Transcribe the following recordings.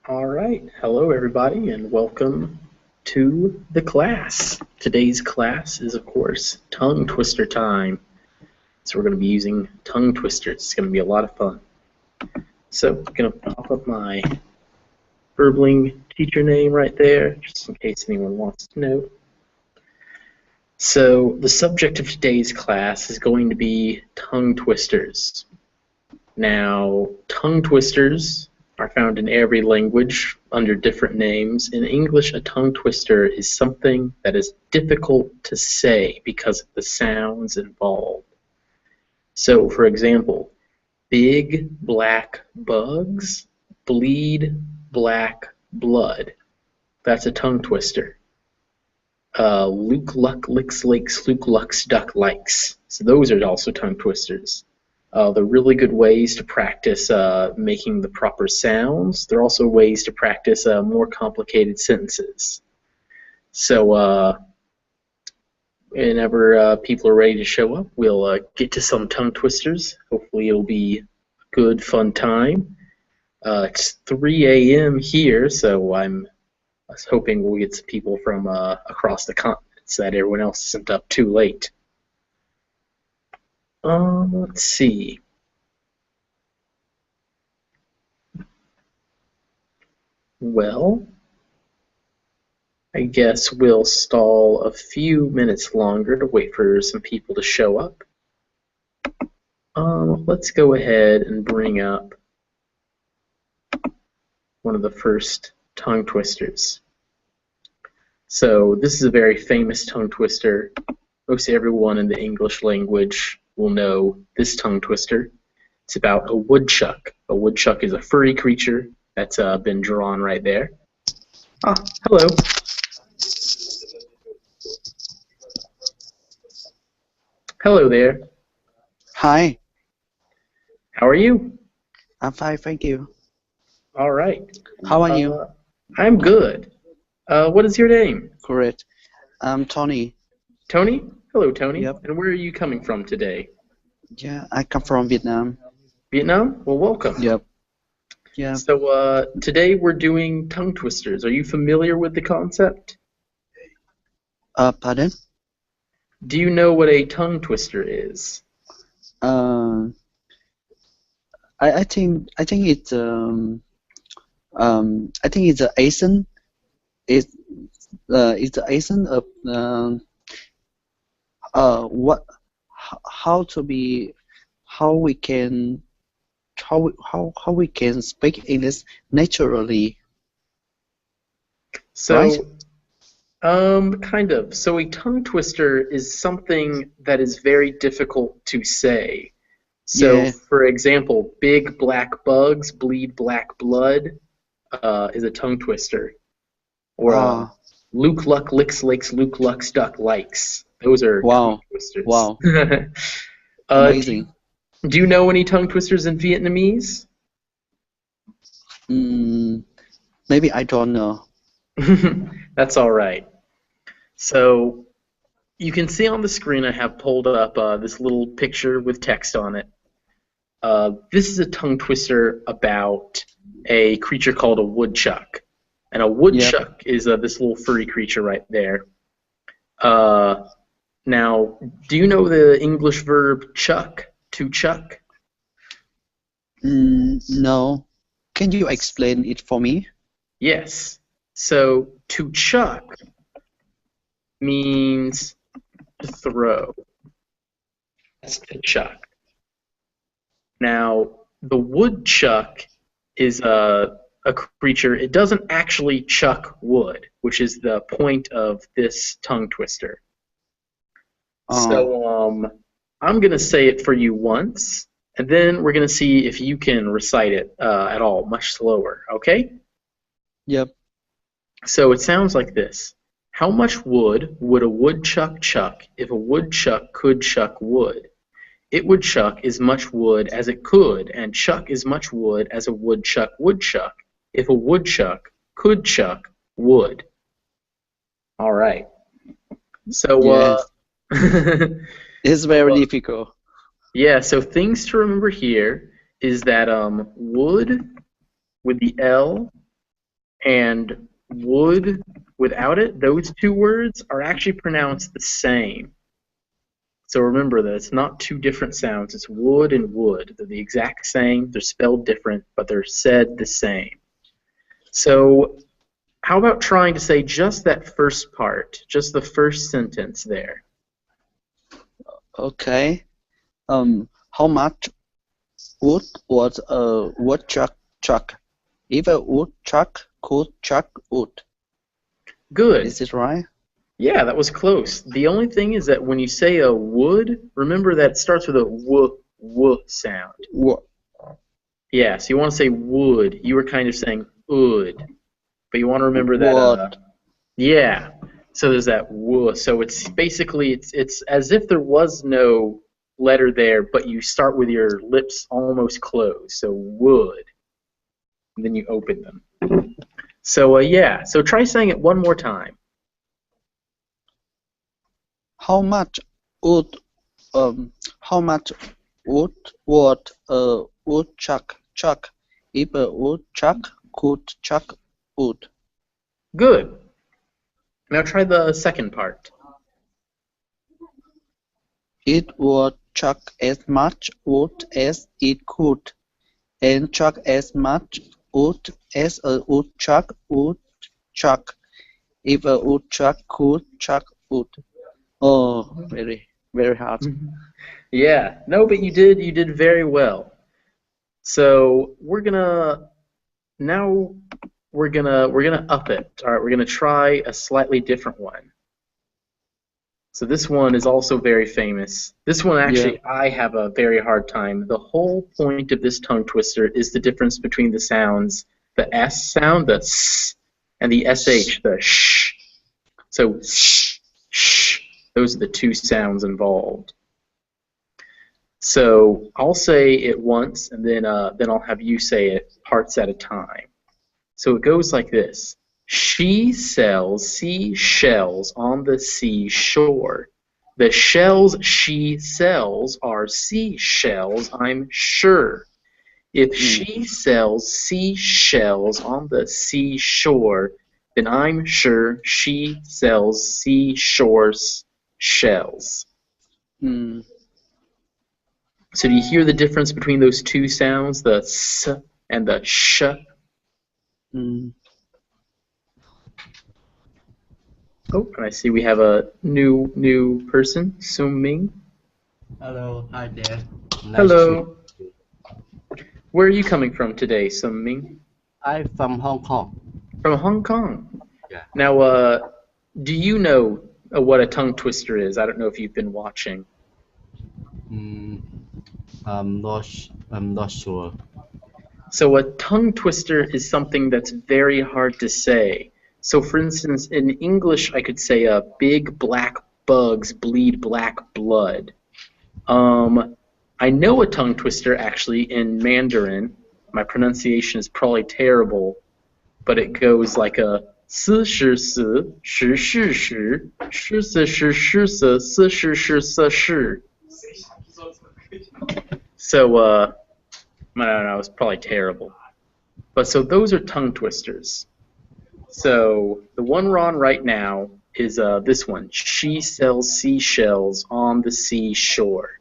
All right. Hello, everybody, and welcome to the class. Today's class is, of course, tongue twister time. So we're going to be using tongue twisters. It's going to be a lot of fun. So I'm going to pop up my Verbling teacher name right there, just in case anyone wants to know. So the subject of today's class is going to be tongue twisters. Now, tongue twisters are found in every language under different names. In English, a tongue twister is something that is difficult to say because of the sounds involved. So, for example, big black bugs bleed black blood. That's a tongue twister. Luke luck licks lakes, Luke lucks duck likes. So those are also tongue twisters. They're really good ways to practice making the proper sounds. They're also ways to practice more complicated sentences. So whenever people are ready to show up, we'll get to some tongue twisters. Hopefully it'll be a good, fun time. It's 3 a.m. here, so I was hoping we'll get some people from across the continent so that everyone else isn't up too late. Let's see. Well, I guess we'll stall a few minutes longer to wait for some people to show up. Let's go ahead and bring up one of the first tongue twisters. So this is a very famous tongue twister. Most everyone in the English language will know this tongue twister. It's about a woodchuck. A woodchuck is a furry creature that's been drawn right there. Ah, hello. Hello there. Hi, How are you? I'm fine, thank you. All right. How are you? I'm good. What is your name? Great. I'm Tony. Tony? Hello, Tony. Yep. And where are you coming from today? Yeah, I come from Vietnam. Vietnam? Well, welcome. Yep. Yeah. So today we're doing tongue twisters. Are you familiar with the concept? Pardon? Do you know what a tongue twister is? I think it's I think it's an Asian. It's the Asian of what how to be how we can speak English naturally. So, Right? kind of. So a tongue twister is something that is very difficult to say. So, Yeah. for example, big black bugs bleed black blood is a tongue twister. Or Luke Luck licks lakes, Luke Lucks duck likes. Those are tongue twisters. Wow. do Amazing. you know any tongue twisters in Vietnamese? Maybe I don't know. That's all right. So you can see on the screen I have pulled up this little picture with text on it. This is a tongue twister about a creature called a woodchuck. And a woodchuck is this little furry creature right there. Now, do you know the English verb chuck, to chuck? No. Can you explain it for me? Yes. So, to chuck means to throw. That's to chuck. Now, the woodchuck is a creature. It doesn't actually chuck wood, which is the point of this tongue twister. So I'm going to say it for you once, and then we're going to see if you can recite it at all, much slower, okay? Yep. So it sounds like this. How much wood would a woodchuck chuck if a woodchuck could chuck wood? It would chuck as much wood as it could, and chuck as much wood as a woodchuck would chuck if a woodchuck could chuck wood. All right. So, Yes. It's very difficult. Yeah, so things to remember here is that wood with the L And wood, without it, those two words are actually pronounced the same. So remember that it's not two different sounds. It's wood and wood. They're the exact same. They're spelled different, but they're said the same. So how about trying to say just that first part, just the first sentence there? Okay. How much wood was a woodchuck chuck? If a woodchuck could chuck wood. Good. Is it right? Yeah, that was close. The only thing is that when you say a wood, remember that it starts with a w sound. Wood. Yeah, so you want to say wood. You were kind of saying would, but you want to remember that. Wood. Yeah. So there's that w. So it's basically it's as if there was no letter there, but you start with your lips almost closed. So would, and then you open them. So yeah. So try saying it one more time. How much wood would a woodchuck chuck if a woodchuck could chuck wood? Good. Now try the second part. It would chuck as much wood as it could, and chuck as much wood as a woodchuck would chuck if a woodchuck could chuck wood. Oh, very, very hard. Yeah. No, but you did very well. So we're gonna up it. All right, we're gonna try a slightly different one. So this one is also very famous. This one actually I have a very hard time. The whole point of this tongue twister is the difference between the sounds, the S sound, the S, and the SH, the sh. So sh, sh. Those are the two sounds involved. So I'll say it once, and then I'll have you say it parts at a time. So it goes like this. She sells seashells on the seashore. The shells she sells are seashells, I'm sure. If she sells seashells on the seashore, then I'm sure she sells seashore shells. So do you hear the difference between those two sounds, the s and the sh? Oh, and I see we have a new person, Sung Ming. Hello, hi there. Hello. Where are you coming from today, Sung Ming? I'm from Hong Kong. From Hong Kong. Yeah. Now, do you know what a tongue twister is? I don't know if you've been watching. I'm not sure. So a tongue twister is something that's very hard to say. So for instance, in English, I could say big black bugs bleed black blood. I know a tongue twister actually in Mandarin. My pronunciation is probably terrible, but it goes like a 四十四十是十十四十十四四十是四十. So, I don't know, it's probably terrible. But so those are tongue twisters. So the one we're on right now is this one. She sells seashells on the seashore.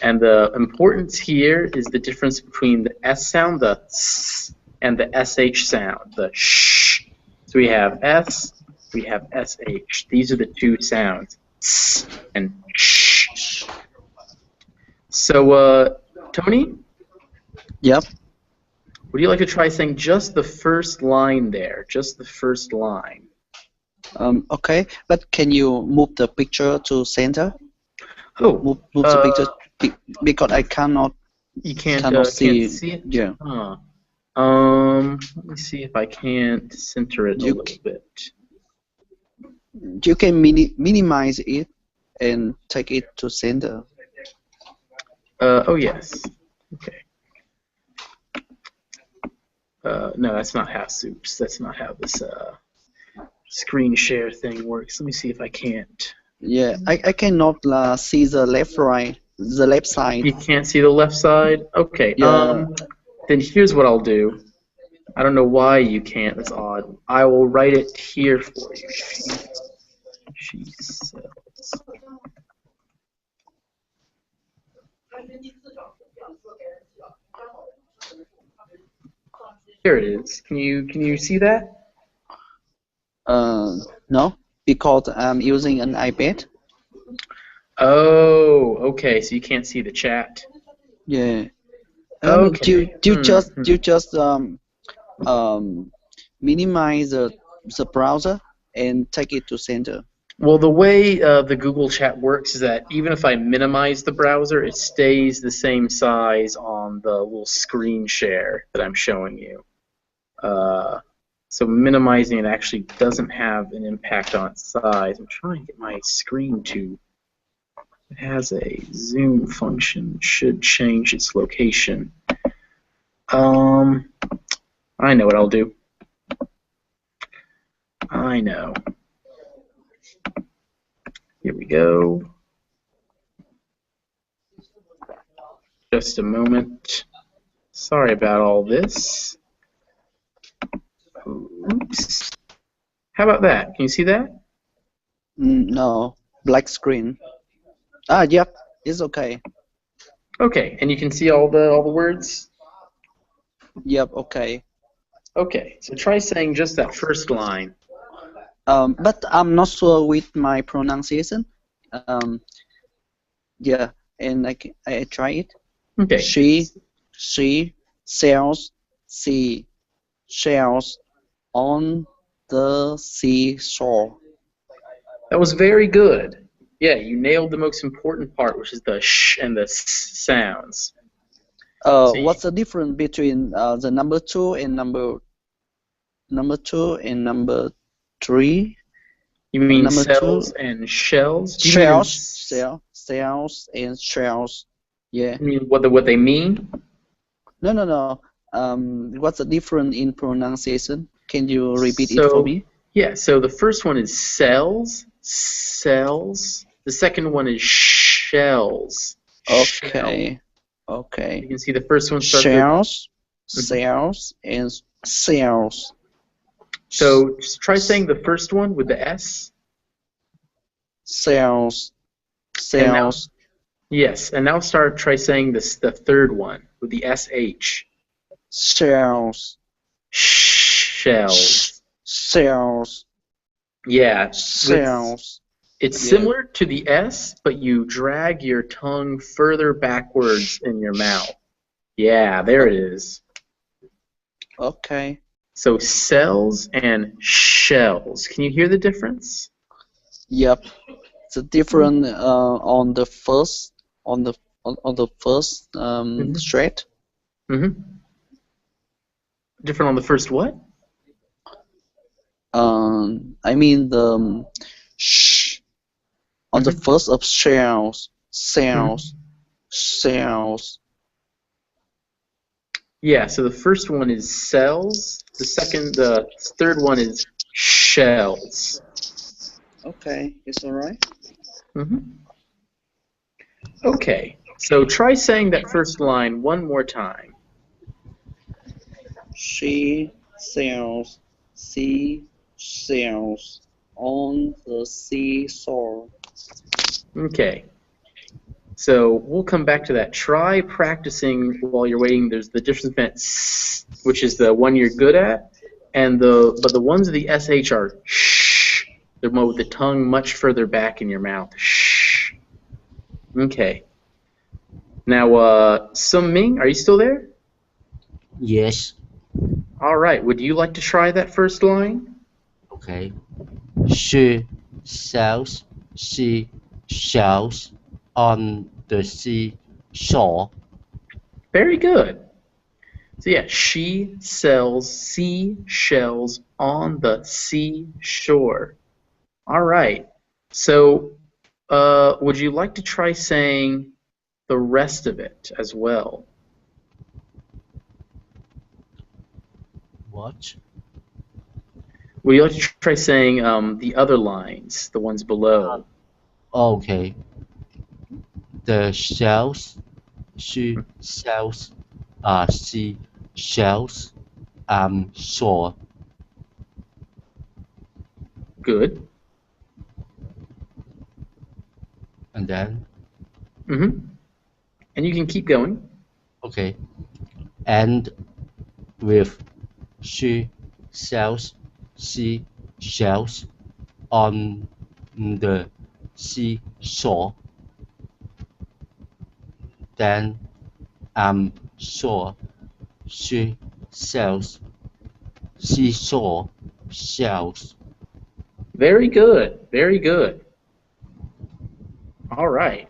And the importance here is the difference between the S sound, the S, and the SH sound, the sh. So we have S, we have SH. These are the two sounds, S and sh. So, Tony? Yep. Would you like to try saying just the first line there? Just the first line. Okay, but can you move the picture to center? Oh, move the picture because I cannot. You can't see. Can't see it. Yeah. Huh. Let me see if I can't center it a little bit. You can minimize it and take it to center. Oh yes. Okay. No, that's not how Soups. That's not how this screen share thing works. Let me see if I can't. Yeah, I cannot see the left side. You can't see the left side? Okay. Yeah. Then here's what I'll do. I don't know why you can't. That's odd. I will write it here for you. She sells. Here it is. Can you see that? No, because I'm using an iPad. Oh, okay. So you can't see the chat. Yeah. Okay. Do you just minimize the browser and take it to center? Well, the way the Google Chat works is that even if I minimize the browser, it stays the same size on the little screen share that I'm showing you. So minimizing it actually doesn't have an impact on its size. I'm trying to get my screen to. It has a zoom function. It should change its location. I know what I'll do. I know. Here we go. Just a moment. Sorry about all this. Oops. How about that? Can you see that? No, black screen. Yep, it's okay. Okay, and you can see all the words? Yep, okay. Okay, so try saying just that first line. But I'm not sure with my pronunciation. Yeah, and I try it. Okay. She sells shells on the seashore. That was very good. Yeah, you nailed the most important part, which is the sh and the s sounds. What's the difference between the number 2 and number 3? You mean number cells 2? and shells? Cells and shells. Yeah. You mean what they mean? No. What's the difference in pronunciation? Can you repeat it for me? Yeah, so the first one is cells. The second one is shells. Okay. Shell. Okay. You can see the first one starts Shells, cells, and cells. So just try saying the first one with the S. Cells. Yes, and now try saying the third one with the SH. Shells. Shells. Yeah. Cells. It's similar to the S, but you drag your tongue further backwards in your mouth. Yeah, there it is. Okay. So cells and shells. Can you hear the difference? Yep. The difference on the first stretch. Different on the first what? I mean the sh on the first of cells. Yeah, so the first one is cells. The third one is shells. Okay, it's alright. Okay, so try saying that first line one more time. She sells seashells on the seashore. Okay. So we'll come back to that. Try practicing while you're waiting. There's the difference between s, which is the one you're good at, and but the ones with the sh are shh. They're with the tongue much further back in your mouth. Shh. Okay. Now, Sung Ming, are you still there? Yes. All right. Would you like to try that first line? Okay. She sells shells on the seashore. Very good. So yeah, she sells seashells on the seashore. All right. So would you like to try saying the rest of it as well? What? Would you like to try saying the other lines, the ones below? Okay. The shells she sells seashells I'm sure. Good. And then, And you can keep going. okay. And with she sells seashells on the seashore, then I'm sure she sells seashore shells. Very good. Very good. All right.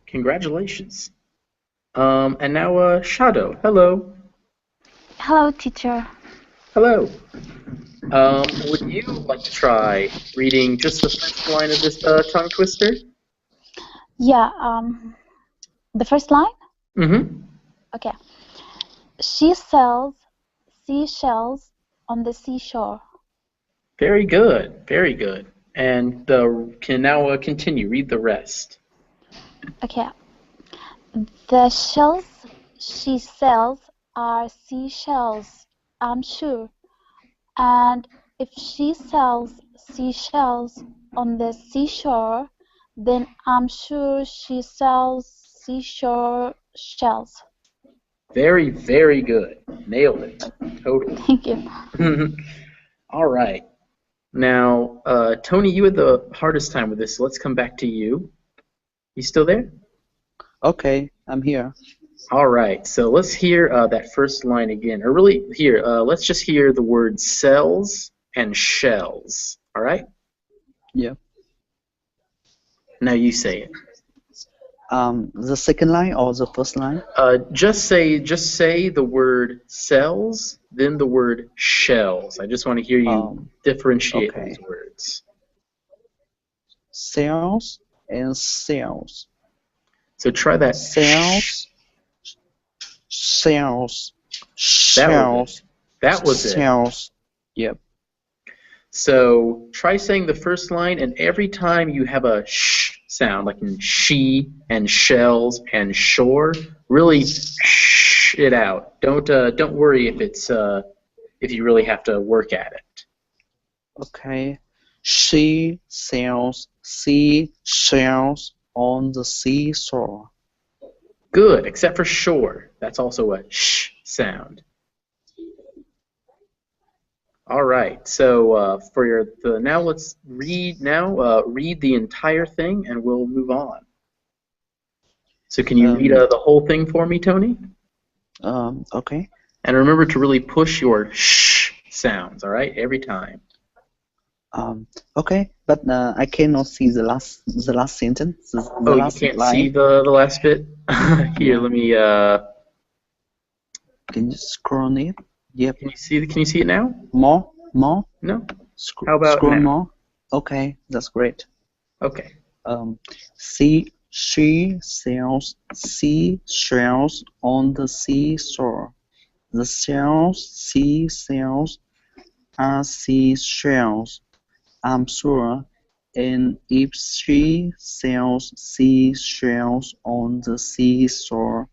Congratulations. And now, Shadow. Hello. Hello, teacher. Hello. Would you like to try reading just the first line of this tongue twister? Yeah, the first line? Mm-hmm. Okay. She sells seashells on the seashore. Very good. Very good. And can now continue. Read the rest. Okay. The shells she sells are seashells, I'm sure. And if she sells seashells on the seashore, then I'm sure she sells seashore shells. Very, very good. Nailed it. Totally. Thank you. All right. Now, Tony, you had the hardest time with this, so let's come back to you. You still there? Okay, I'm here. All right. So let's hear that first line again. Or really, here, let's just hear the word sells and shells. All right? Yeah. Now you say it. The second line or the first line? Just say the word sells, then the word shells. I just want to hear you differentiate okay. those words. Sells and sales. So try that. Sells. Sales. That was it. Sales. Yep. So try saying the first line, and every time you have a sh sound, like in she and shells and shore, really sh it out. Don't worry if you really have to work at it. Okay. She sells seashells on the seashore. Good, except for shore. That's also a sh sound. All right. So now let's read the entire thing, and we'll move on. So can you read the whole thing for me, Tony? Okay. And remember to really push your sh sounds. All right, every time. Okay, but I cannot see the last sentence. The last you can't line. see the last bit? Here, let me. Can you scroll it? Yep. Can you see it now? More? No. How about scroll now? more? Okay, that's great. Okay. She sells seashells on the seashore. The she sells are seashells, I'm sure. And if she sells seashells on the seashore,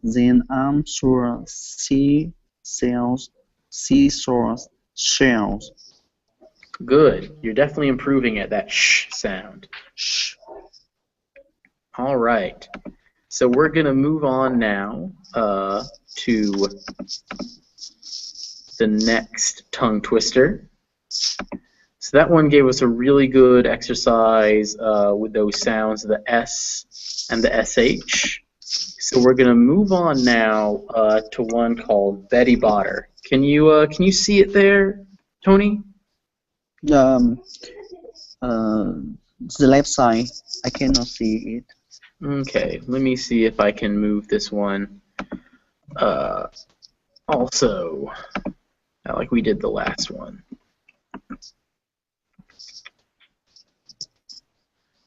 then I'm sure she sells seashore shells. Good. You're definitely improving at that sh sound. Shh. All right. So we're going to move on now to the next tongue twister. So that one gave us a really good exercise with those sounds, the S and the SH. So we're going to move on now to one called Betty Botter. Can you see it there, Tony? The left side, I cannot see it. Okay, let me see if I can move this one. Also, like we did the last one.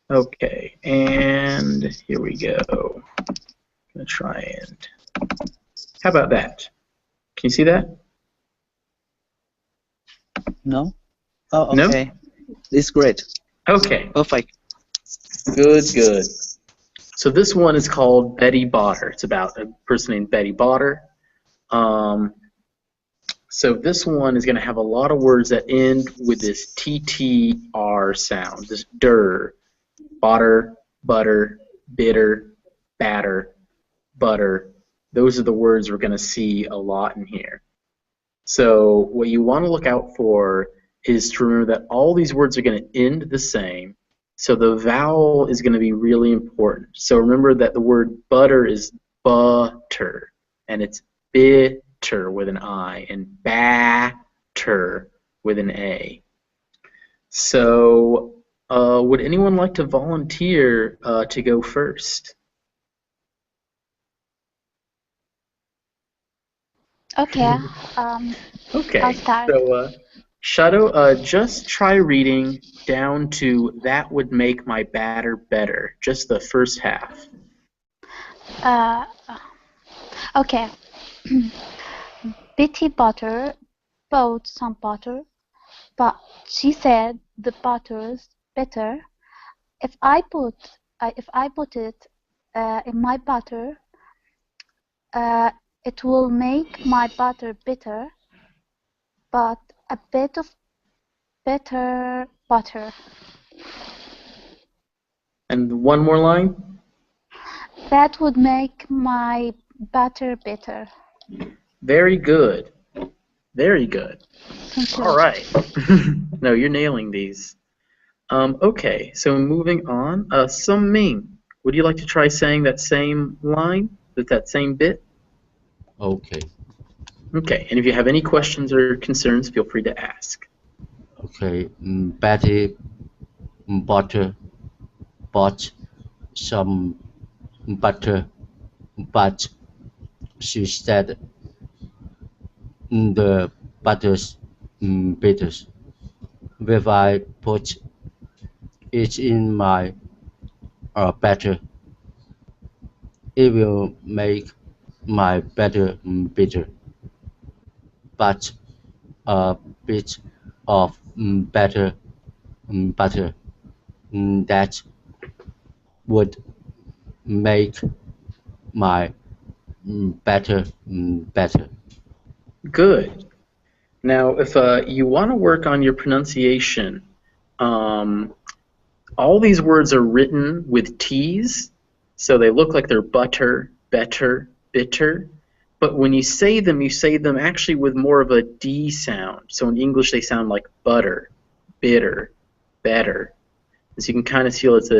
Okay, and here we go. I'm gonna try and. How about that? Can you see that? No? Oh, okay. No? It's great. Okay. Perfect. Good, good. So this one is called Betty Botter. It's about a person named Betty Botter. So this one is going to have a lot of words that end with this TTR sound, this der, botter, butter, bitter, batter, butter. Those are the words we're going to see a lot in here. So what you want to look out for is to remember that all these words are going to end the same. So the vowel is going to be really important. So remember that the word butter is butter, and it's bitter with an I, and batter with an A. So would anyone like to volunteer to go first? Okay. Okay. I'll start. So Shadow, just try reading down to "that would make my batter better." Just the first half. Okay. Betty Butter bought some butter, but she said the butter's better. If I put it in my butter, it will make my butter bitter, but a bit of better butter. And one more line. That would make my butter bitter. Very good. Very good. Thank you. All right. No, you're nailing these. Okay, so moving on. Sung Ming, would you like to try saying that same line, that same bit? Okay. Okay, and if you have any questions or concerns, feel free to ask. Okay. Betty butter bought some butter, but she said the butter's bitter. If I put it in my batter, it will make my batter bitter, but a bit of better butter that would make my batter better. Good. Now, if you want to work on your pronunciation, all these words are written with T's, so they look like they're butter, better, bitter. But when you say them actually with more of a D sound. So in English, they sound like butter, bitter, better. As you can kind of feel it's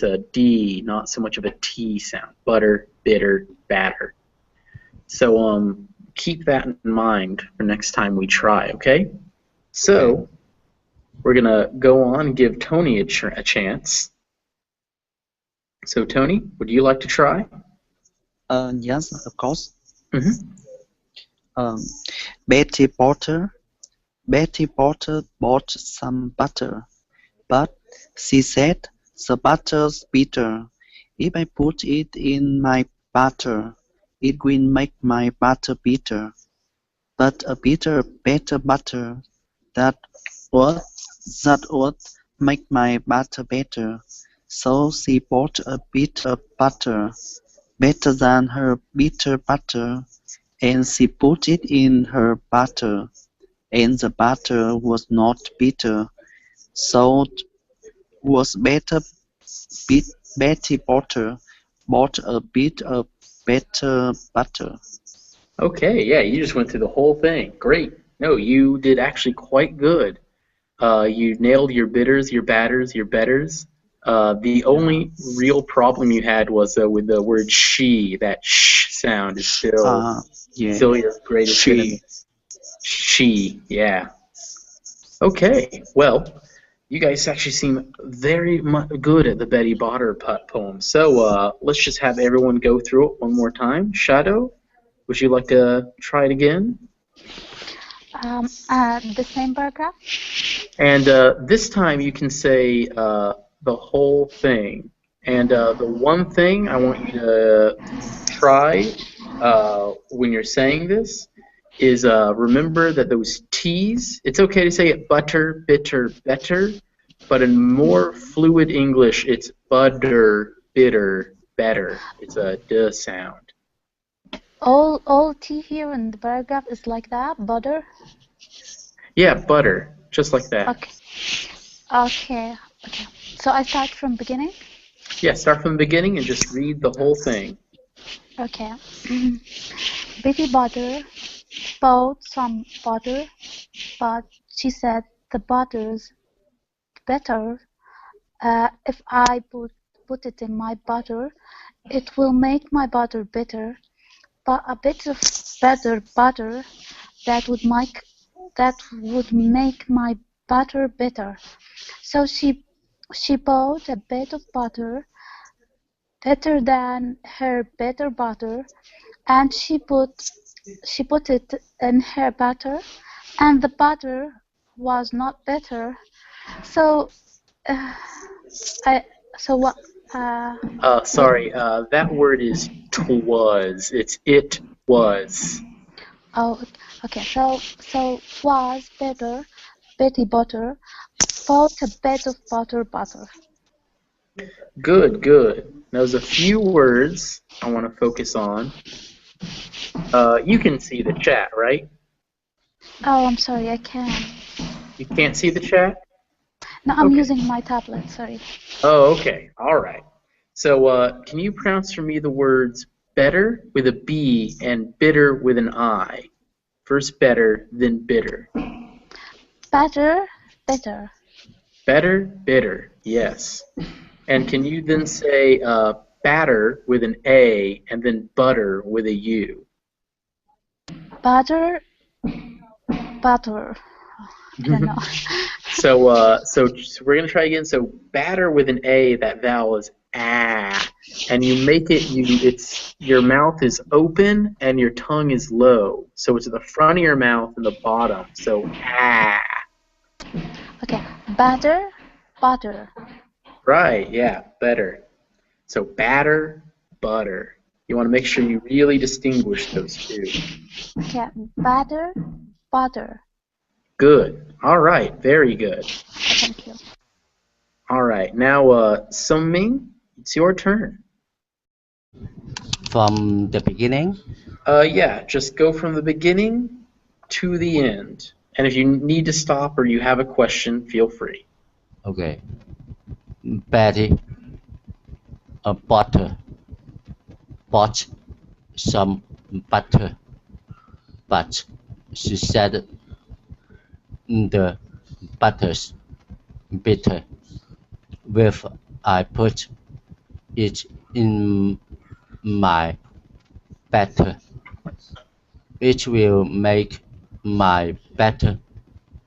a D, not so much of a T sound. Butter, bitter, batter. So keep that in mind for next time we try, okay? So we're going to go on and give Tony a chance. So Tony, would you like to try? Yes, of course. Mm-hmm. Betty Potter bought some butter, but she said the butter's bitter. If I put it in my butter, it will make my butter bitter, but a better butter that would make my butter better. So she bought a bit of butter, better than her bitter butter, and she put it in her butter, and the butter was not bitter, so was better. Betty Potter bought a bit of better butter. Okay, yeah, you just went through the whole thing. Great. No, you did actually quite good. You nailed your bitters, your batters, your betters. The only real problem you had was with the word she. That sh sound is still your greatest She. She, yeah. Okay, well, you guys actually seem very good at the Betty Botter poem. So let's just have everyone go through it one more time. Shadow, would you like to try it again? The same paragraph? And this time you can say the whole thing. And the one thing I want you to try when you're saying this is remember that those T's, it's okay to say it butter, bitter, better, but in more fluid English, it's butter, bitter, better. It's a D sound. all T here in the paragraph is like that, butter. Yeah, butter, just like that. Okay. Okay. Okay. So I start from beginning. Yeah, start from the beginning and just read the whole thing. Okay. Betty Butter bought some butter, but she said the butter's better. If I put it in my butter, it will make my butter better. But a bit of better butter that would make my butter better. So she bought a bit of butter better than her better butter, and she put it in her butter, and the butter was not better. So what? Sorry, that word is twas. It's it was. Oh, okay. So was better. Betty Butter bought a bit of butter. Good, good. Now, there's a few words I want to focus on. You can see the chat, right? Oh, I'm sorry, I can't. You can't see the chat? No, I'm Okay. using my tablet, sorry. Oh, okay. All right. So, can you pronounce for me the words better with a B and bitter with an I? First better, then bitter. Better. Better, bitter. Yes. And can you then say batter with an A and then butter with a U? Butter. I don't know. So we're gonna try again. So batter with an A, that vowel is ah, and you make it. It's your mouth is open and your tongue is low. So it's at the front of your mouth and the bottom. So ah. Okay. Butter. Right. Yeah. Better. So batter, butter. You want to make sure you really distinguish those two. Okay. Butter. Good. All right. Very good. Thank you. All right. Now, Sung Ming, it's your turn. From the beginning? Yeah. Just go from the beginning to the end. And if you need to stop or you have a question, feel free. Okay. Betty bought some butter, but she said the butter's bitter. If I put it in my batter, it will make my batter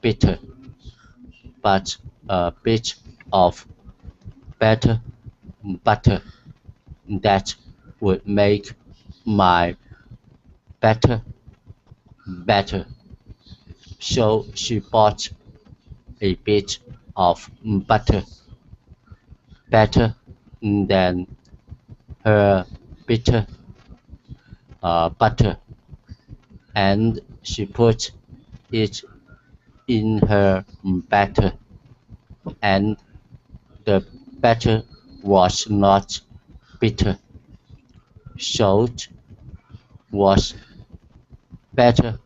bitter. But a bit of better butter that would make my batter better. So she bought a bit of butter better than her bitter butter, and she put it in her batter, and the batter was not bitter. Salt was better.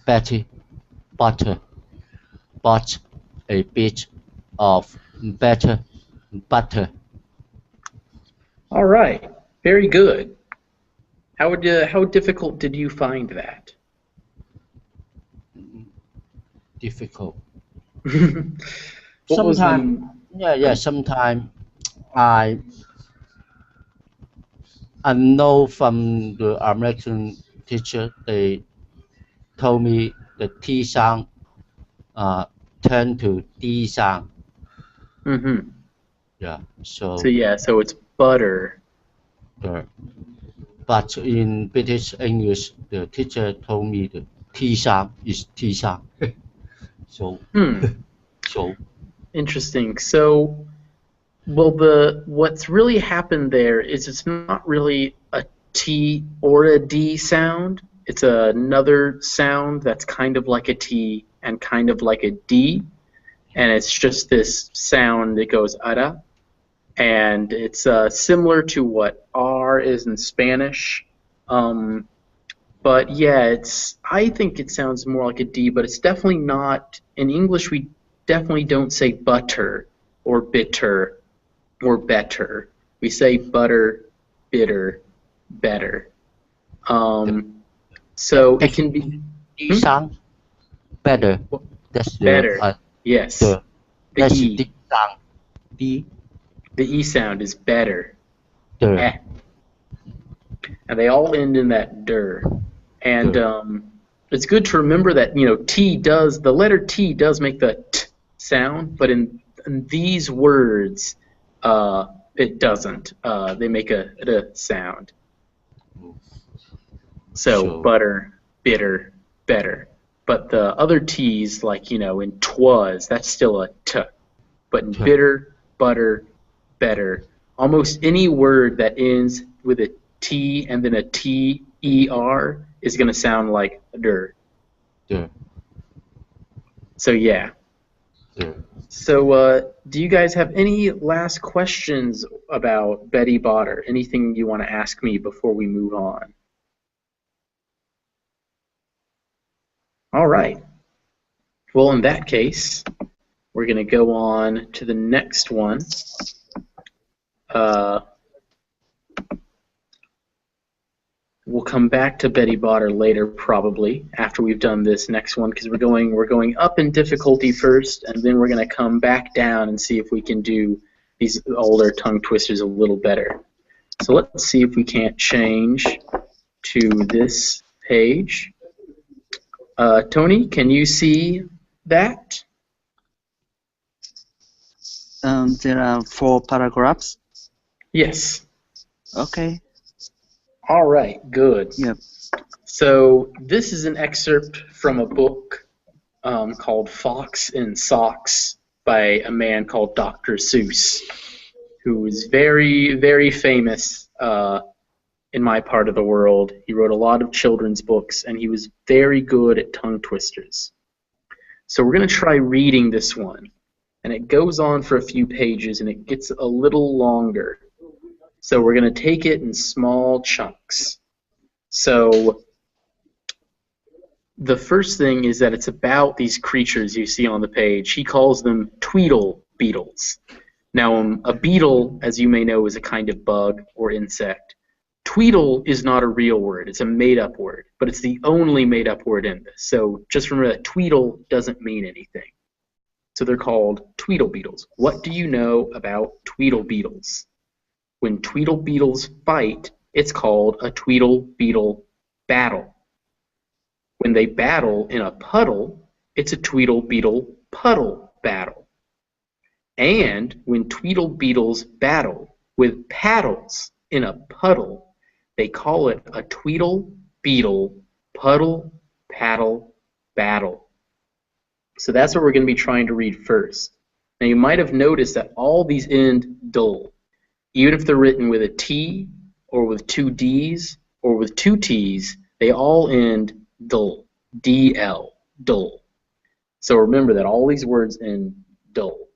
Betty Butter bought a bit of better butter. All right. Very good. How difficult did you find that? Difficult. What was Sometimes, sometimes I know from the American teacher, they told me the T sound turn to D sound. Mm-hmm. Yeah, so it's butter. but in British English, the teacher told me the T sound is T sound. So Interesting. So, well, what's really happened there is it's not really a T or a D sound. It's another sound that's kind of like a T and kind of like a D, and it's just this sound that goes ara, and it's similar to what R is in Spanish, But yeah, I think it sounds more like a D, but it's definitely not. In English, we definitely don't say butter or bitter or better. We say butter, bitter, better. So it can be D sound better. Well, That's better. Yes. the The that's E. D sound. D The E sound is better. the Eh. And they all end in that der. And it's good to remember that, the letter T does make the T sound, but in these words, it doesn't. They make a sound. So Sure. butter, bitter, better. But the other T's, like, in twas, that's still a T. But in T. bitter, butter, better, almost any word that ends with a T and then a T-E-R is going to sound like der. The So, yeah. So, do you guys have any last questions about Betty Botter? Anything you want to ask me before we move on? All right. Well, in that case, we're going to go on to the next one. We'll come back to Betty Botter later, probably after we've done this next one, because we're going up in difficulty first, and then we're going to come back down and see if we can do these older tongue twisters a little better. So let's see if we can't change to this page. Tony, can you see that? There are 4 paragraphs. Yes. Okay. All right, good. Yep. So this is an excerpt from a book called Fox in Socks by a man called Dr. Seuss, who is very, very famous in my part of the world. He wrote a lot of children's books, and he was very good at tongue twisters. So we're going to try reading this one. And it goes on for a few pages, and it gets a little longer. So we're going to take it in small chunks. So the first thing is that it's about these creatures you see on the page. He calls them Tweedle beetles. Now, a beetle, as you may know, is a kind of bug or insect. Tweedle is not a real word. It's a made-up word, but it's the only made-up word in this. So just remember that Tweedle doesn't mean anything. So they're called Tweedle beetles. What do you know about Tweedle beetles? When Tweedle beetles fight, it's called a Tweedle beetle battle. When they battle in a puddle, it's a Tweedle beetle puddle battle. And when Tweedle beetles battle with paddles in a puddle, they call it a Tweedle beetle puddle paddle battle. So that's what we're going to be trying to read first. Now you might have noticed that all these end dull. Even if they're written with a T or with 2 Ds or with 2 Ts, they all end dull. D-L, dull. So remember that all these words end dull.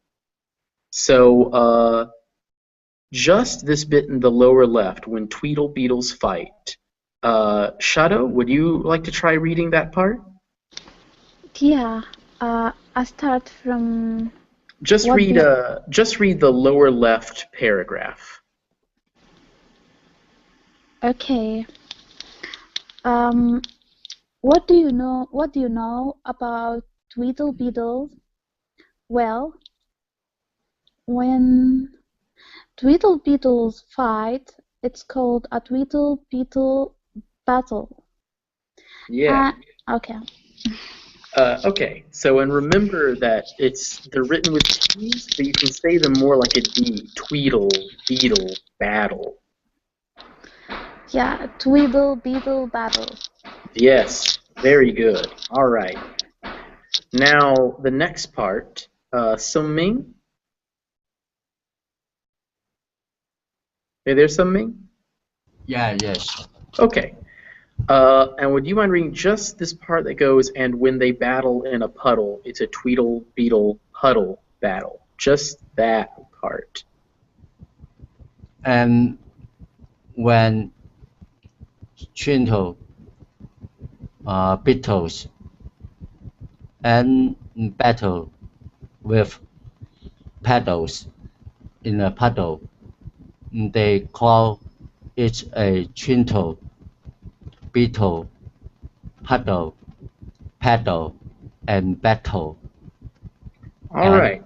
So just this bit in the lower left, when Tweedle beetles fight. Shadow, would you like to try reading that part? Yeah. I start from. Just read the lower left paragraph. Okay. What do you know about Tweedle beetles? Well, when Tweedle beetles fight, it's called a Tweedle beetle battle. Yeah. Okay. Okay, so and remember that they're written with T's, but you can say them more like a D. Tweedle, beetle, battle. Yeah, Tweedle beetle battle. Yes, very good. All right. Now the next part, Sung-Ming. Hey there, Sung-Ming? Yeah, yes. Okay. And would you mind reading just this part that goes, and when they battle in a puddle, it's a Tweedle beetle puddle battle. Just that part. And when twinkle, beetles, and battle with paddles in a puddle. They call it a twinkle, beetle, puddle, paddle, and battle. All And right.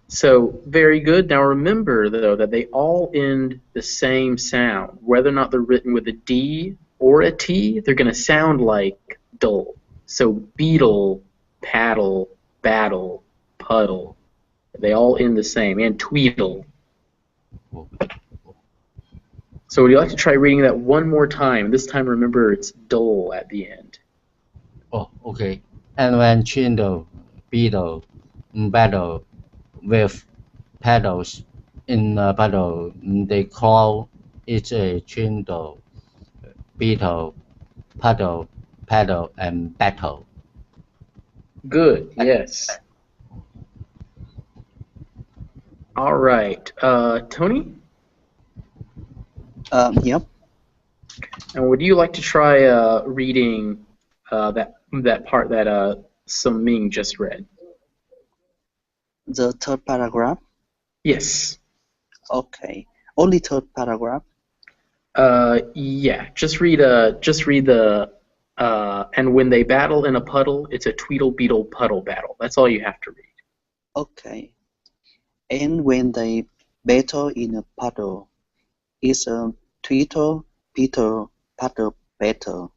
So very good. Now remember, though, that they all end the same sound. Whether or not they're written with a D or a T, they're going to sound like dull. So beetle, paddle, battle, puddle. They all end the same. And tweedle. So would you like to try reading that one more time? This time, remember, it's dull at the end. oh, okay. And when twinkle, beetle, battle with paddles in a puddle, they call it a twinkle, beetle, puddle, paddle, and battle. Good, yes. All right. Tony? Yep. And would you like to try reading that part that Sung Ming just read? The third paragraph. Yes. Okay. Only third paragraph. Yeah. Just read the and when they battle in a puddle, it's a tweedle beetle puddle battle. That's all you have to read. Okay. And when they battle in a puddle, it's a tweedle beetle puddle battle.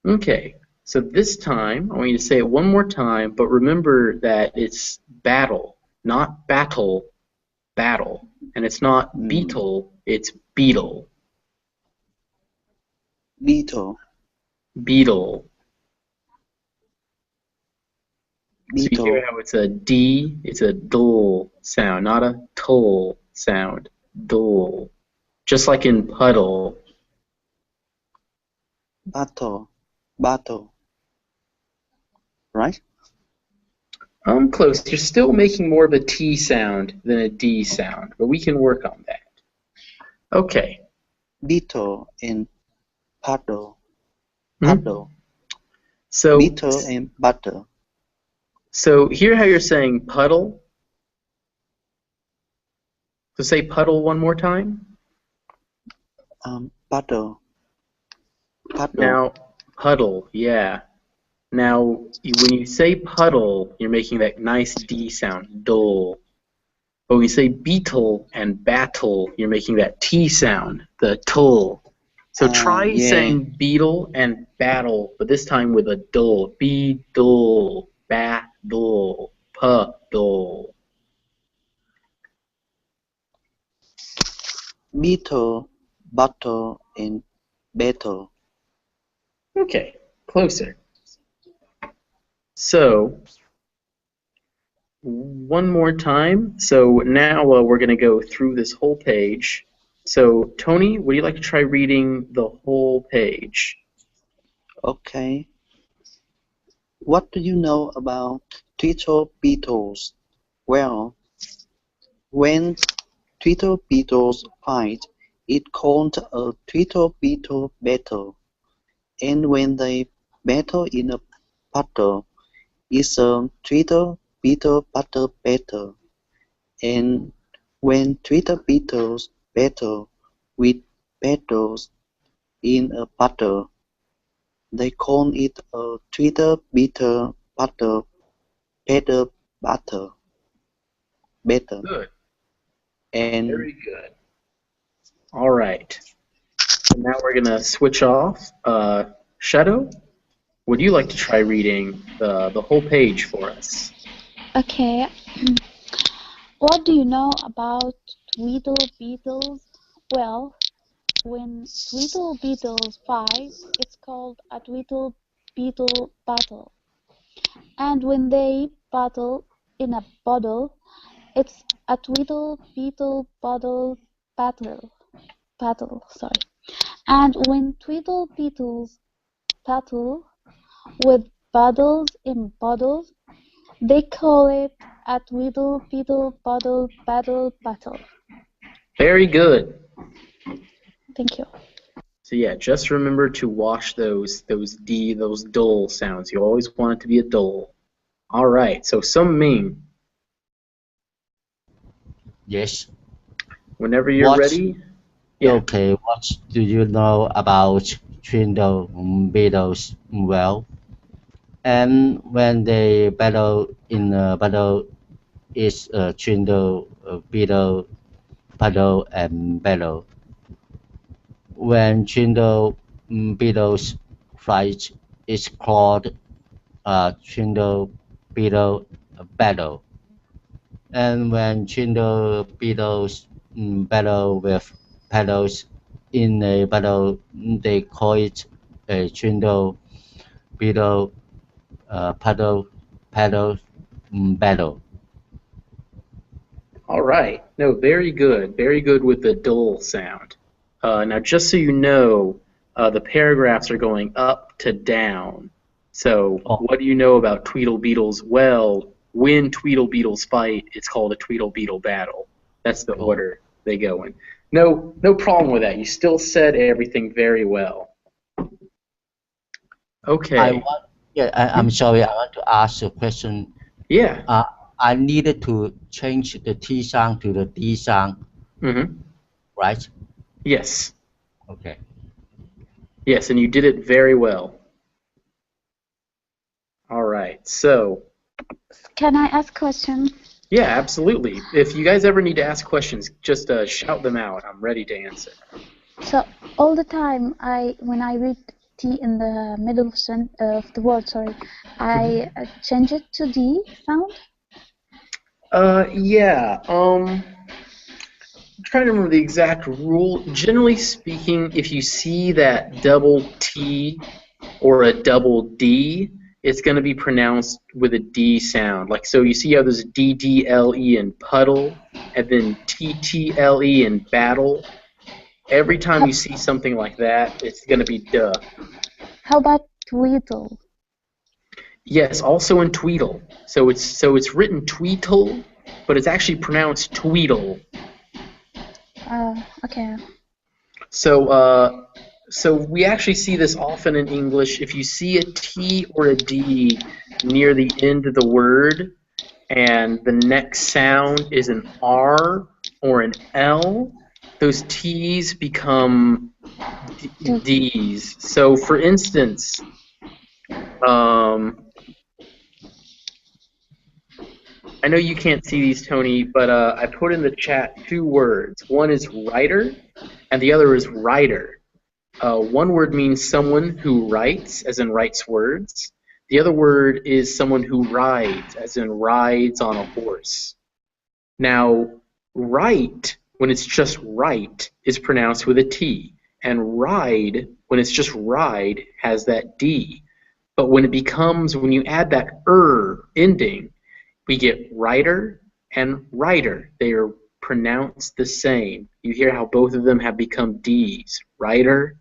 Okay. So this time, I want you to say it one more time, but remember that it's battle, not battle, battle. And it's not beetle, it's beetle. Beetle. Beetle. So you Beetle. hear how it's a D, it's a dull sound, not a tull sound. Dull. Just like in puddle. Battle. Battle. Right? Close. You're still making more of a T sound than a D sound, but we can work on that. Okay. Beetle and puddle. Mhm. Puddle. So, Beetle and butter. so hear how you're saying puddle. So say puddle one more time. Puddle. Puddle. Now, puddle, yeah. Now, when you say puddle, you're making that nice D sound, dull. But when you say beetle and battle, you're making that T sound, the tull. So try yeah. saying beetle and battle, but this time with a dull. Beetle, battle, puddle. Beetle, butter, and battle. Okay, closer. So, one more time. So now we're going to go through this whole page. So, Tony, would you like to try reading the whole page? Okay. What do you know about tweedle beetles? Well, when tweedle beetles fight, it's called a tweedle beetle battle. And when they battle in a puddle, it's a tweedle beetle puddle battle. And when tweedle beetles battle with paddles in a puddle, they call it a tweedle beetle puddle paddle battle. Good. And Very good. All right. So now we're going to switch off. Shadow, would you like to try reading the whole page for us? Okay. What do you know about tweedle beetles? Well, when tweedle beetles fight, it's called a tweedle beetle battle. And when they battle in a puddle, it's a tweedle beetle puddle battle. Sorry. And when tweedle beetles battle with puddles in puddles, they call it a tweedle beetle puddle battle battle. Very good. Thank you. So yeah, just remember to wash those dull sounds. You always want it to be a dull. All right. So some Ming, Yes. whenever you're What? ready. Yeah. Okay. What do you know about Trindle beetles? Well, and when they battle in a battle, it's Trindle beetle paddle and battle. When Trindle beetles fight, it's called Trindle beetle battle. And when Trindle beetles battle with paddles in a battle, they call it a Trindle beetle paddle battle. All right. No, very good. Very good with the dull sound. Now, just so you know, the paragraphs are going up to down. So, Oh, what do you know about Tweedle Beetles? Well, when Tweedle Beetles fight, it's called a Tweedle Beetle battle. That's the oh. order they go in. No problem with that. You still said everything very well. Okay. I'm sorry. I want to ask a question. Yeah. I needed to change the T sound to the D sound, Mm-hmm. right? Yes. Okay. Yes, and you did it very well. All right. So, Can I ask question? yeah, absolutely. If you guys ever need to ask questions, just shout them out. I'm ready to answer. So all the time, when I read T in the middle of the word, I change it to D sound. Yeah. I'm trying to remember the exact rule. Generally speaking, if you see that double T or a double D, it's going to be pronounced with a D sound. Like, so you see how there's DDLE in puddle, and then TTLE in battle. Every time you see something like that, it's going to be duh. How about Tweedle? Yes, also in Tweedle. So it's written Tweedle, but it's actually pronounced Tweedle. Okay. So we actually see this often in English. If you see a T or a D near the end of the word, and the next sound is an R or an L, those T's become D's. So, for instance, I know you can't see these, Tony, but I put in the chat two words. One is writer, and the other is writer. One word means someone who writes, as in writes words. The other word is someone who rides, as in rides on a horse. Now, write, when it's just write, is pronounced with a T, and ride, when it's just ride, has that D. But when you add that ending, we get writer and writer. They are pronounced the same. You hear how both of them have become D's. Writer,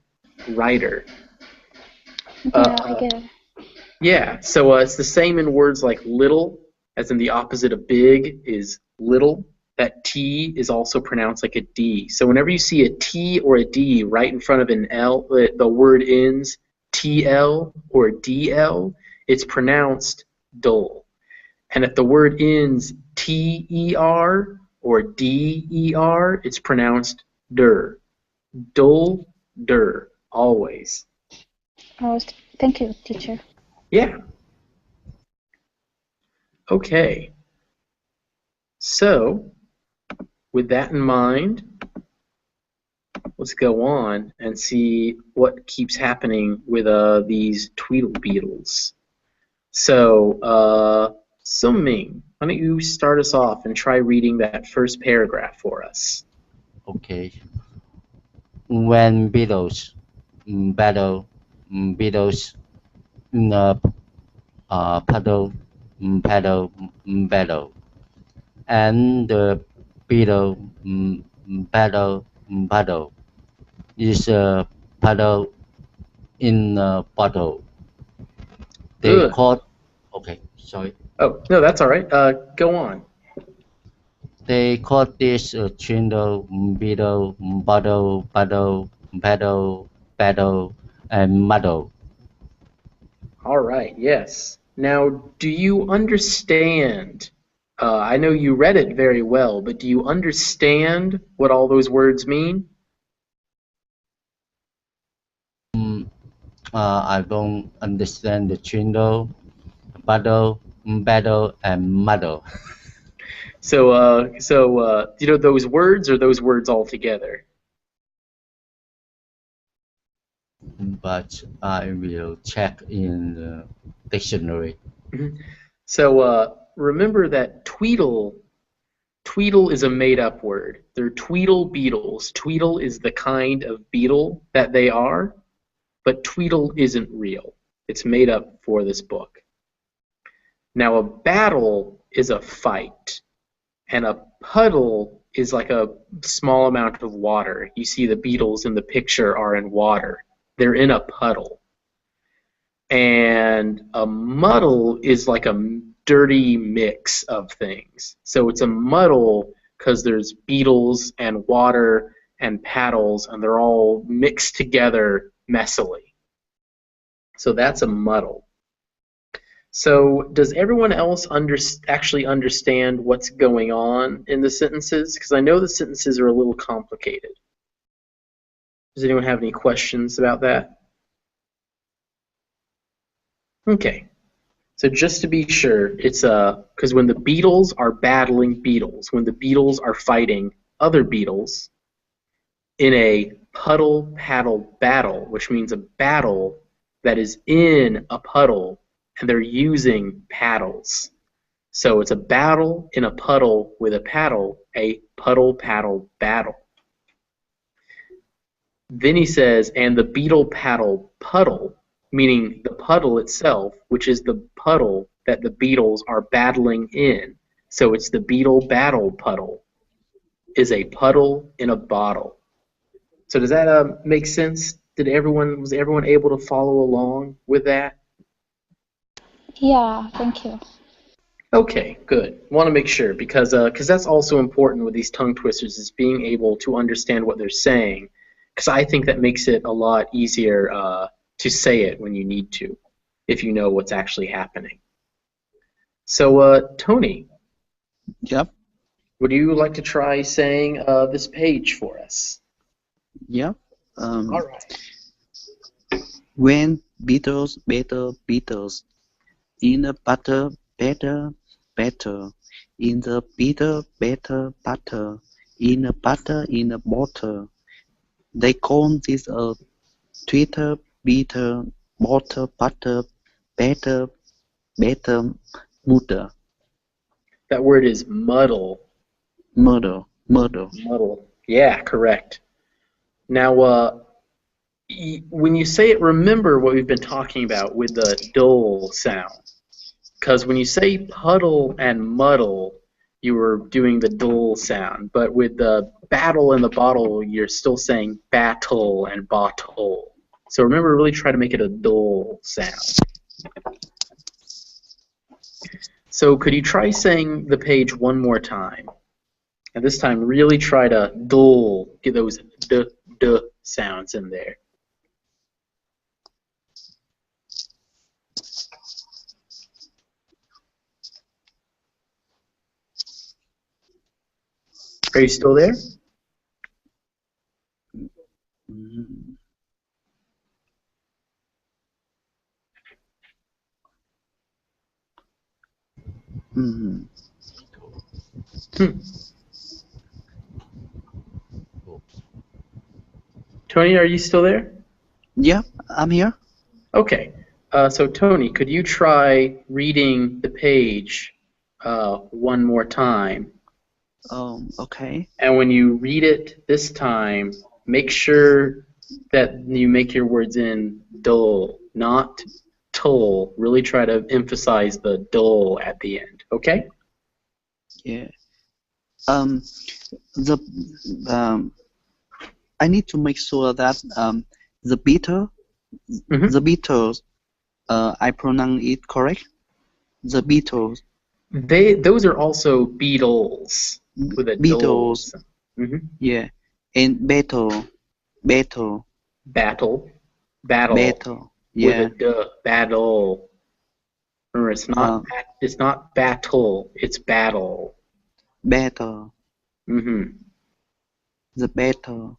writer. Yeah, I get it. Yeah, so it's the same in words like little, as in the opposite of big is little. That T is also pronounced like a D. So whenever you see a T or a D right in front of an L, the word ends TL or DL, it's pronounced dull. And if the word ends TER or DER, it's pronounced der. Dull, der, always. Oh, thank you, teacher. Yeah. Okay. So, with that in mind, let's go on and see what keeps happening with these Tweedle Beetles. So, Ming, why don't you start us off and try reading that first paragraph for us? Okay. When beetles battle, beetles in a paddle, battle, and the beetle paddle is a paddle in a bottle. They Good. caught. Okay, sorry. Oh, no, that's all right. Go on. They caught this Trindle beetle bottle paddle battle, and muddle. All right, yes. Now, do you understand? I know you read it very well, but do you understand what all those words mean? I don't understand the trindle, battle, battle, and muddle. So, you know those words or those words all together? But I will check in the dictionary. So, remember that Tweedle is a made-up word. They're Tweedle beetles. Tweedle is the kind of beetle that they are, but Tweedle isn't real. It's made up for this book. Now, a battle is a fight, and a puddle is like a small amount of water. You see the beetles in the picture are in water. They're in a puddle. And a muddle is like a dirty mix of things. So it's a muddle because there's beetles and water and paddles, and they're all mixed together messily. So that's a muddle. So does everyone else actually understand what's going on in the sentences? Because I know the sentences are a little complicated. Does anyone have any questions about that? Okay. So just to be sure, it's because when the beetles are battling beetles, when the beetles are fighting other beetles in a puddle paddle battle, which means a battle that is in a puddle and they're using paddles. So it's a battle in a puddle with a paddle, a puddle paddle battle. Then he says, and the beetle paddle puddle, meaning the puddle itself, which is the puddle that the beetles are battling in. So it's the beetle battle puddle, is a puddle in a bottle. So does that make sense? Was everyone able to follow along with that? Yeah, thank you. Okay, good. Want to make sure because that's also important with these tongue twisters is being able to understand what they're saying. Because I think that makes it a lot easier to say it when you need to, if you know what's actually happening. So, Tony. Yep. Would you like to try saying this page for us? Yep. All right. When beetles, beetles, in the butter, better, in the beetle, better, in the butter, in the bottle. They call this a Twitter, beetle, butter, better, muddle. That word is muddle. Muddle. Muddle. Yeah, correct. Now, when you say it, remember what we've been talking about with the dull sound. Because when you say puddle and muddle, you were doing the dull sound. But with the battle and the bottle, you're still saying battle and bottle. So remember, really try to make it a dull sound. So could you try saying the page one more time? And this time, really try to dull, get those d sounds in there. Are you still there? Tony, are you still there? Yeah, I'm here. Okay. So Tony, could you try reading the page one more time? Okay. And when you read it this time, make sure that you make your words in dull, not tull. Really try to emphasize the dull at the end. Okay? Yeah. I need to make sure that the beetle, the beetles, I pronounce it correct. The beetles. Those are also beetles with a beetles. dull. Yeah, and battle. Battle. Battle. Battle. With a Yeah. D. Battle. Remember, it's not battle. It's battle. Battle. Mm-hmm. The battle.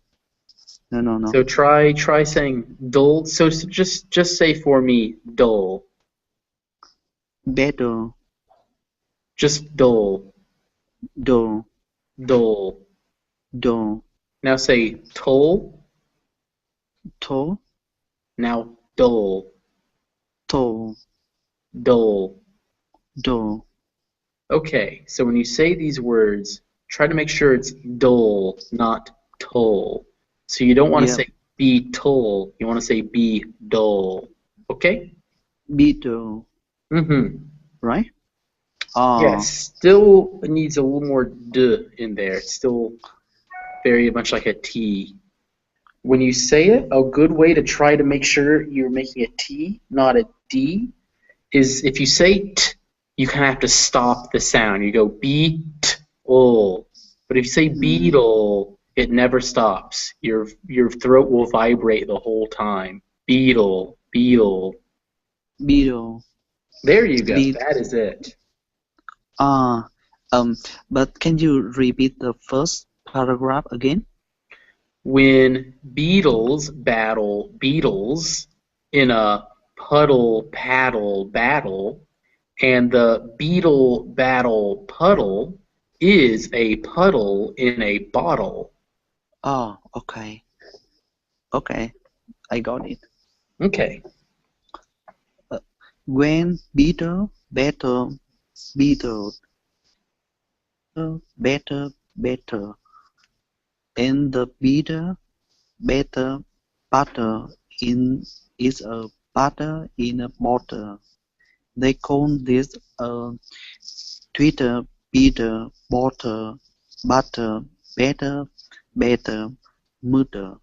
No. So try saying dull. So just say for me dull. Battle. Just dull. Do. Dull. Do. Now say toll. To. Now dull. To. Dull. Do. Okay, so when you say these words, try to make sure it's dull, not toll. So you don't want to Yeah. say be toll. You want to say be dull. Okay? Beetle. Mm-hmm. Right? Ah. Yes, still needs a little more d in there. It's still very much like a T. When you say it, a good way to try to make sure you're making a T, not a D, is if you say t, you kind of have to stop the sound. You go beat-ul. But if you say beetle, it never stops. Your throat will vibrate the whole time. Beetle, beetle. Beetle. There you go. Beet. That is it. Ah. But can you repeat the first paragraph again? When beetles battle beetles in a puddle paddle battle, and the beetle battle puddle is a puddle in a bottle. Oh, okay. Okay, I got it. Okay. When beetle, better, beetle, better, better, and the beetle, better, butter in is a butter in a bottle. They call this a Twitter, beetle, butter, better, better, murder.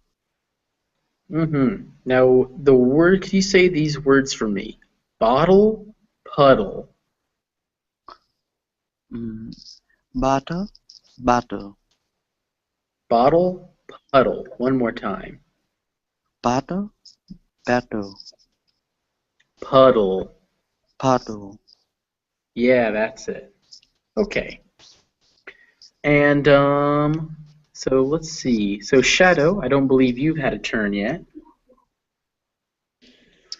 Mm-hmm. Now, the word, can you say these words for me? Bottle, puddle. Butter, butter, Bottle, puddle. One more time. butter, butter, Puddle. puddle. Yeah, that's it. Okay. And, so let's see. So, Shadow, I don't believe you've had a turn yet.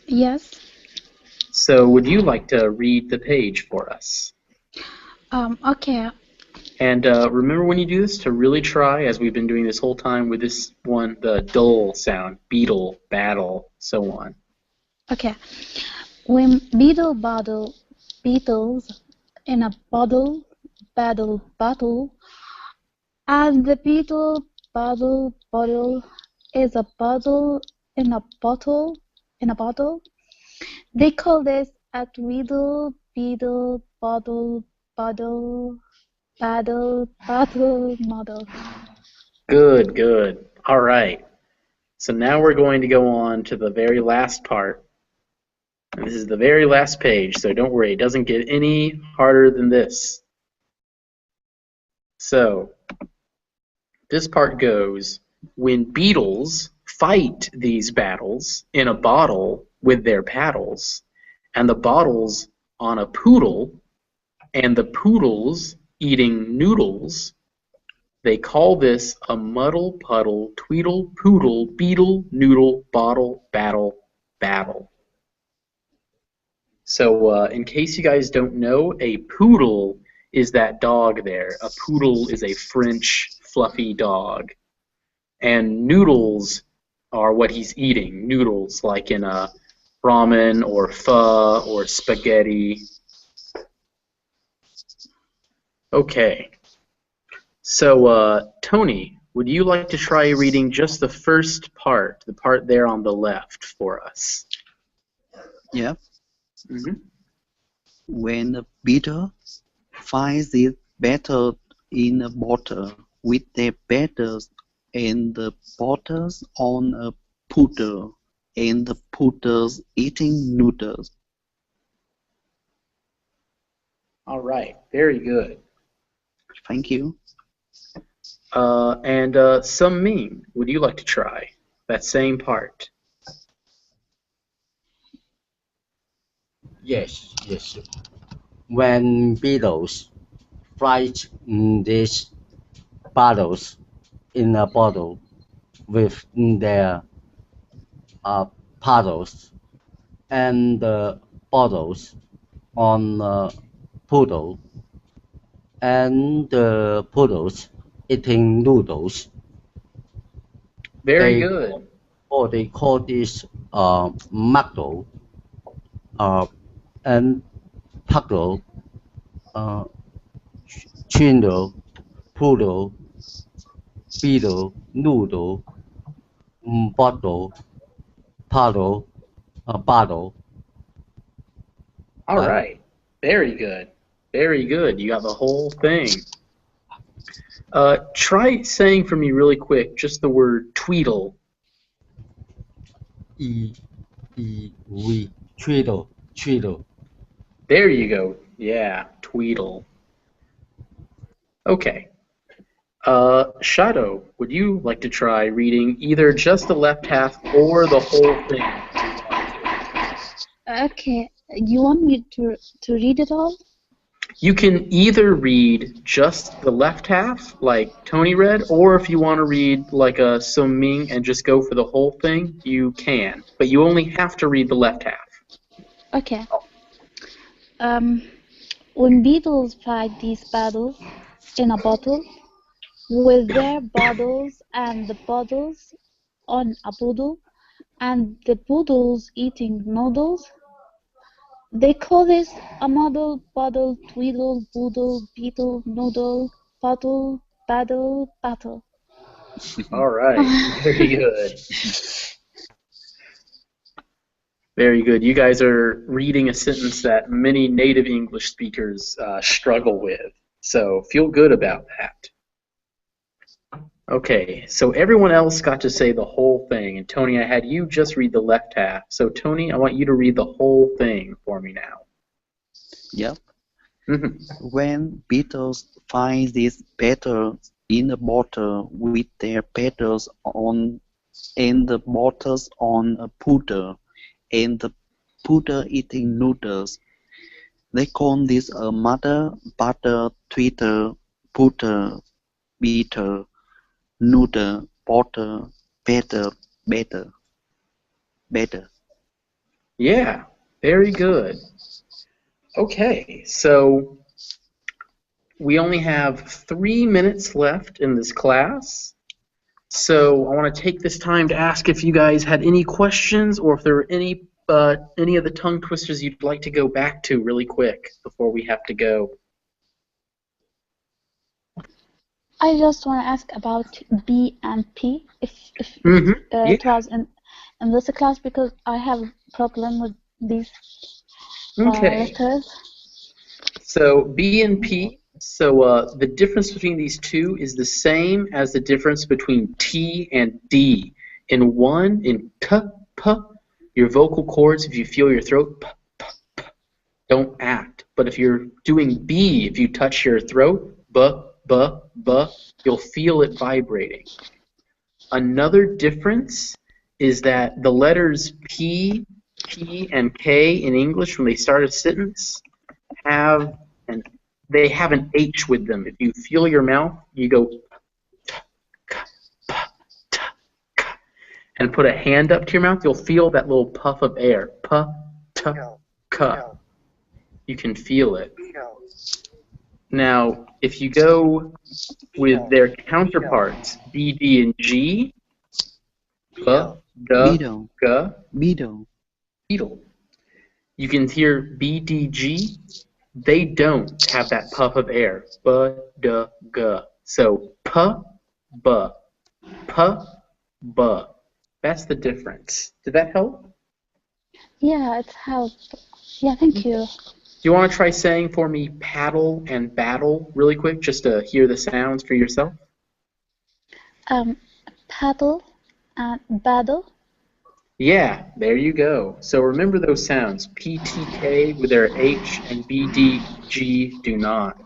Yes. So, would you like to read the page for us? Okay. And remember when you do this to really try, as we've been doing this whole time with this one, the dull sound, beetle, battle, so on. Okay. When beetles in a bottle, battle, and the beetle bottle is a bottle in a bottle. They call this a tweedle, beetle, bottle, model. Good, good. All right. So now we're going to go on to the very last part. And this is the very last page, so don't worry, it doesn't get any harder than this. So, this part goes, when beetles fight these battles in a bottle with their paddles, and the bottle's on a poodle, and the poodle's eating noodles, they call this a muddle puddle tweedle poodle beetle noodle bottle battle battle. So in case you guys don't know, a poodle is that dog there. A poodle is a French fluffy dog. And noodles are what he's eating. Noodles like in a ramen or pho or spaghetti. Okay. So Tony, would you like to try reading just the first part, the part there on the left for us? Yeah. Mm-hmm. When a beetle finds it better in a bottle with their batters and the bottles on a poodle and the poodles eating noodles. All right, very good. Thank you. And Sung Ming, would you like to try? That same part. Yes, yes. When beetles flight these bottles in a bottle with their paddles and the bottles on a poodle and the poodles eating noodles. Very They good. they call this muddle and puddle, uh, chindle, poodle, beetle, noodle, bottle, paddle, bottle. All Right? right. Very good. Very good. You got the whole thing. Try saying for me really quick just the word tweedle. E V Tweedle, Tweedle. There you go. Yeah, tweedle. Okay. Shadow, would you like to try reading either just the left half or the whole thing? Okay, you want me to read it all? You can either read just the left half, like Tony read, or if you want to read like a Sung Ming and just go for the whole thing, you can. But you only have to read the left half. Okay. When beetles fight these battles in a bottle with their bottles and the bottles on a poodle and the poodles eating noodles, they call this a muddle, bottle, tweedle, boodle, beetle, noodle, bottle, battle, battle. All right. Very good. Very good. You guys are reading a sentence that many native English speakers struggle with. So feel good about that. Okay, so everyone else got to say the whole thing. And Tony, I had you just read the left half. So Tony, I want you to read the whole thing for me now. Yep. Mhm. When beetles find these petals in a bottle with their petals on and the bottles on a poodle and the poodle eating noodles, they call this a mother, butter, tweeter, poodle, beetle, noodle, potter, better, better, better. Yeah, very good. Okay, so we only have 3 minutes left in this class. So I want to take this time to ask if you guys had any questions or if there were any of the tongue twisters you'd like to go back to really quick before we have to go. I just want to ask about B and P, if Yeah. it was in this class, because I have a problem with these Okay. letters. So B and P. So the difference between these two is the same as the difference between T and D. In one, in T, P, your vocal cords, if you feel your throat, P, P, P, don't act. But if you're doing B, if you touch your throat, B, B, B, you'll feel it vibrating. Another difference is that the letters P, P, and K in English, when they start a sentence, have they have an H with them. If you feel your mouth, you go t, k, p, t, k, and put a hand up to your mouth, you'll feel that little puff of air. P, t, k. You can feel it. Now, if you go with their counterparts, B, D, and G, B, D, Beetle, G, beetle. beetle. You can hear B, D, G. They don't have that puff of air. B, D, G. So P, B, P, B. That's the difference. Did that help? Yeah, it helped. Yeah, thank you. Do you want to try saying for me paddle and battle really quick, just to hear the sounds for yourself? Paddle and battle. Yeah, there you go. So remember those sounds. P, T, K with their H and B, D, G do not.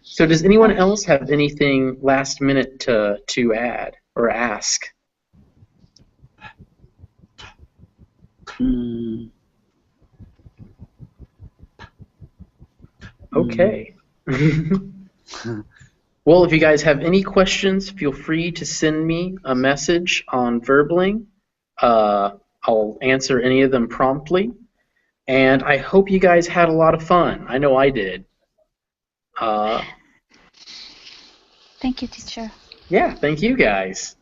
So does anyone else have anything last minute to add or ask? Mm, Okay. Well, if you guys have any questions, feel free to send me a message on Verbling. I'll answer any of them promptly. And I hope you guys had a lot of fun. I know I did. Thank you, teacher. Yeah, thank you guys.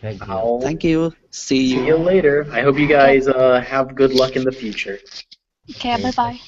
Thank you. I'll thank you. See see you. you later. I hope you guys have good luck in the future. Okay, bye-bye.